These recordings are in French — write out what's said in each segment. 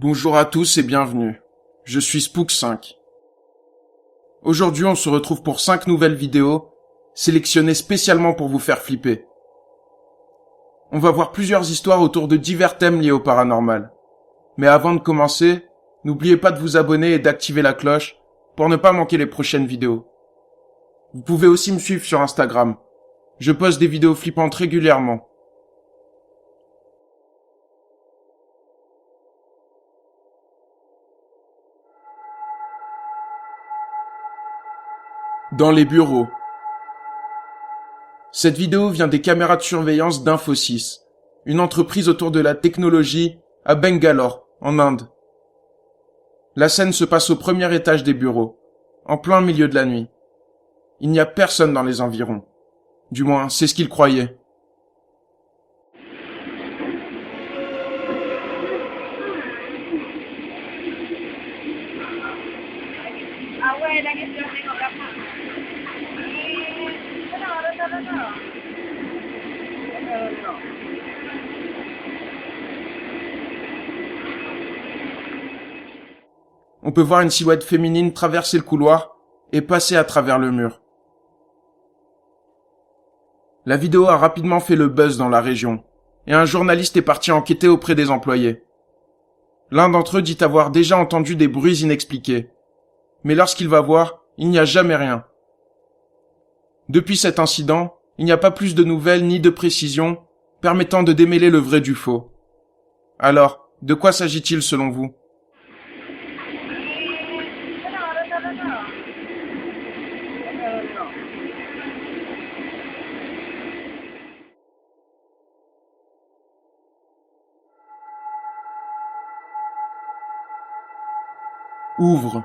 Bonjour à tous et bienvenue. Je suis Spook5. Aujourd'hui, on se retrouve pour 5 nouvelles vidéos, sélectionnées spécialement pour vous faire flipper. On va voir plusieurs histoires autour de divers thèmes liés au paranormal. Mais avant de commencer, n'oubliez pas de vous abonner et d'activer la cloche pour ne pas manquer les prochaines vidéos. Vous pouvez aussi me suivre sur Instagram. Je poste des vidéos flippantes régulièrement. Dans les bureaux. Cette vidéo vient des caméras de surveillance d'Infosys, une entreprise autour de la technologie à Bangalore, en Inde. La scène se passe au premier étage des bureaux, en plein milieu de la nuit. Il n'y a personne dans les environs. Du moins, c'est ce qu'ils croyaient. On peut voir une silhouette féminine traverser le couloir et passer à travers le mur. La vidéo a rapidement fait le buzz dans la région, et un journaliste est parti enquêter auprès des employés. L'un d'entre eux dit avoir déjà entendu des bruits inexpliqués. Mais lorsqu'il va voir, il n'y a jamais rien. Depuis cet incident, il n'y a pas plus de nouvelles ni de précisions permettant de démêler le vrai du faux. Alors, de quoi s'agit-il selon vous ? Ouvre.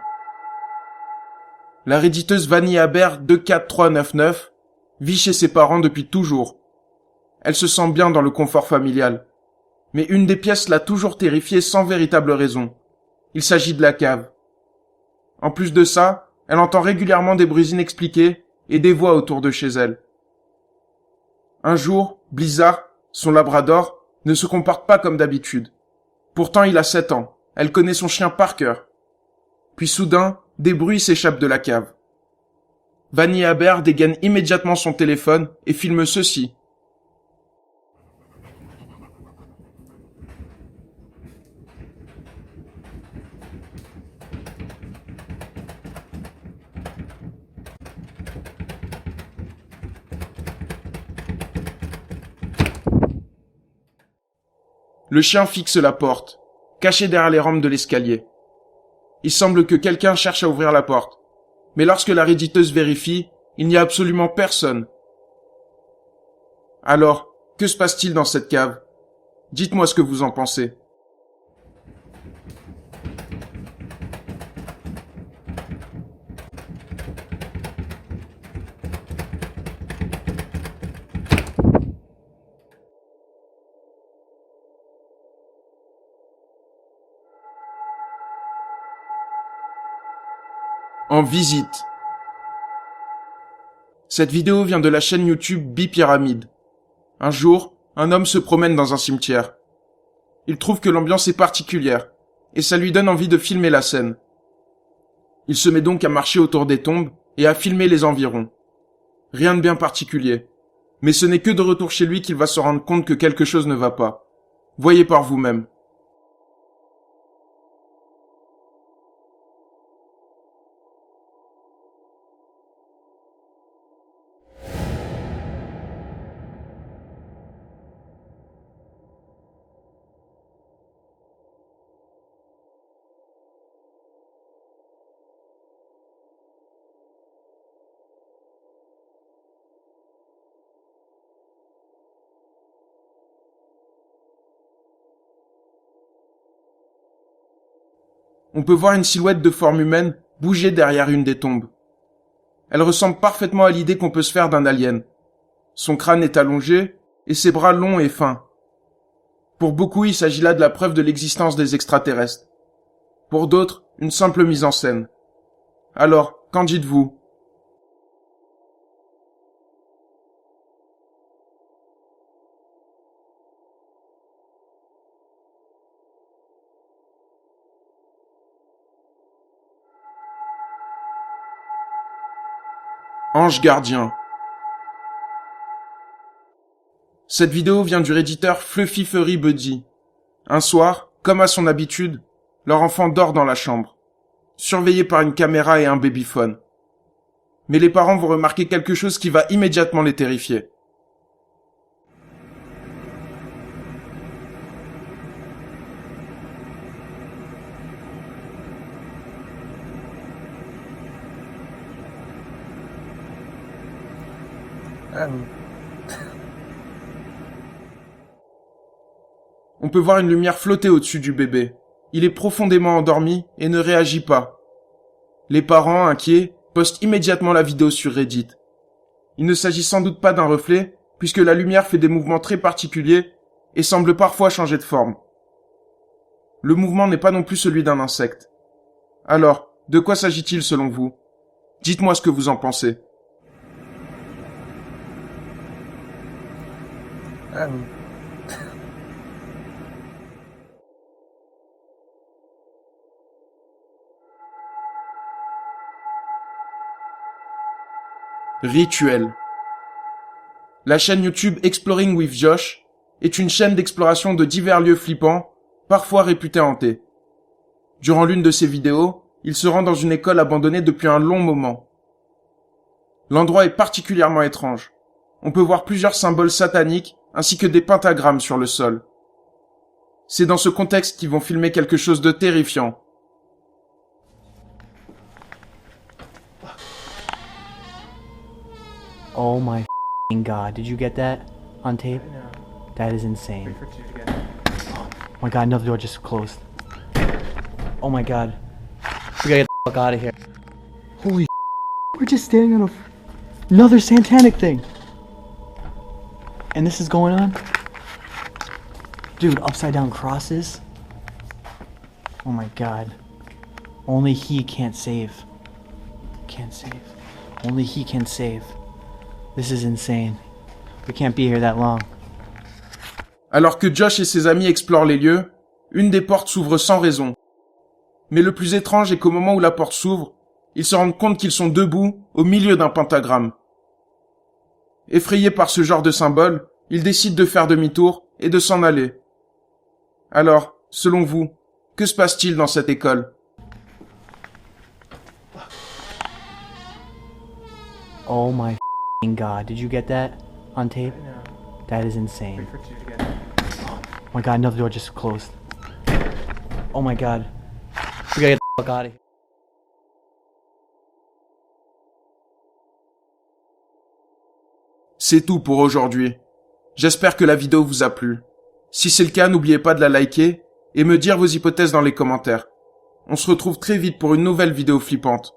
La redditeuse Vanny Aber 24399 vit chez ses parents depuis toujours. Elle se sent bien dans le confort familial. Mais une des pièces l'a toujours terrifiée sans véritable raison. Il s'agit de la cave. En plus de ça, elle entend régulièrement des bruits inexpliqués et des voix autour de chez elle. Un jour, Blizzard, son labrador, ne se comporte pas comme d'habitude. Pourtant, il a 7 ans. Elle connaît son chien par cœur. Puis soudain, des bruits s'échappent de la cave. Vanny Aber dégaine immédiatement son téléphone et filme ceci. Le chien fixe la porte, caché derrière les rampes de l'escalier. Il semble que quelqu'un cherche à ouvrir la porte. Mais lorsque la redditeuse vérifie, il n'y a absolument personne. Alors, que se passe-t-il dans cette cave ? Dites-moi ce que vous en pensez. En visite. Cette vidéo vient de la chaîne YouTube Bipyramide. Un jour, un homme se promène dans un cimetière. Il trouve que l'ambiance est particulière, et ça lui donne envie de filmer la scène. Il se met donc à marcher autour des tombes et à filmer les environs. Rien de bien particulier. Mais ce n'est que de retour chez lui qu'il va se rendre compte que quelque chose ne va pas. Voyez par vous-même. On peut voir une silhouette de forme humaine bouger derrière une des tombes. Elle ressemble parfaitement à l'idée qu'on peut se faire d'un alien. Son crâne est allongé et ses bras longs et fins. Pour beaucoup, il s'agit là de la preuve de l'existence des extraterrestres. Pour d'autres, une simple mise en scène. Alors, qu'en dites-vous ? Ange gardien. Cette vidéo vient du redditeur Fluffy Furry Buddy. Un soir, comme à son habitude, leur enfant dort dans la chambre, surveillé par une caméra et un babyphone. Mais les parents vont remarquer quelque chose qui va immédiatement les terrifier. On peut voir une lumière flotter au-dessus du bébé. Il est profondément endormi et ne réagit pas. Les parents, inquiets, postent immédiatement la vidéo sur Reddit. Il ne s'agit sans doute pas d'un reflet, puisque la lumière fait des mouvements très particuliers et semble parfois changer de forme. Le mouvement n'est pas non plus celui d'un insecte. Alors, de quoi s'agit-il selon vous? Dites-moi ce que vous en pensez. Rituel. La chaîne YouTube Exploring with Josh est une chaîne d'exploration de divers lieux flippants, parfois réputés hantés. Durant l'une de ses vidéos, il se rend dans une école abandonnée depuis un long moment. L'endroit est particulièrement étrange. On peut voir plusieurs symboles sataniques ainsi que des pentagrammes sur le sol. C'est dans ce contexte qu'ils vont filmer quelque chose de terrifiant. Oh my f***ing god, did you get that on tape? That is insane. Oh my god, another door just closed. Oh my god. We gotta get the fuck out of here. Holy f***, we're just standing on another satanic thing. And this is going on? Dude, upside down crosses? Oh my god. Only he can't save. Can't save. Only he can save. This is insane. We can't be here that long. Alors que Josh et ses amis explorent les lieux, une des portes s'ouvre sans raison. Mais le plus étrange est qu'au moment où la porte s'ouvre, ils se rendent compte qu'ils sont debout au milieu d'un pentagramme. Effrayés par ce genre de symbole, ils décident de faire demi-tour et de s'en aller. Alors, selon vous, que se passe-t-il dans cette école? Oh my f***ing god, did you get that on tape? That is insane. Oh my god, another door just closed. Oh my god. We gotta get the fuck out of here. C'est tout pour aujourd'hui. J'espère que la vidéo vous a plu. Si c'est le cas, n'oubliez pas de la liker et me dire vos hypothèses dans les commentaires. On se retrouve très vite pour une nouvelle vidéo flippante.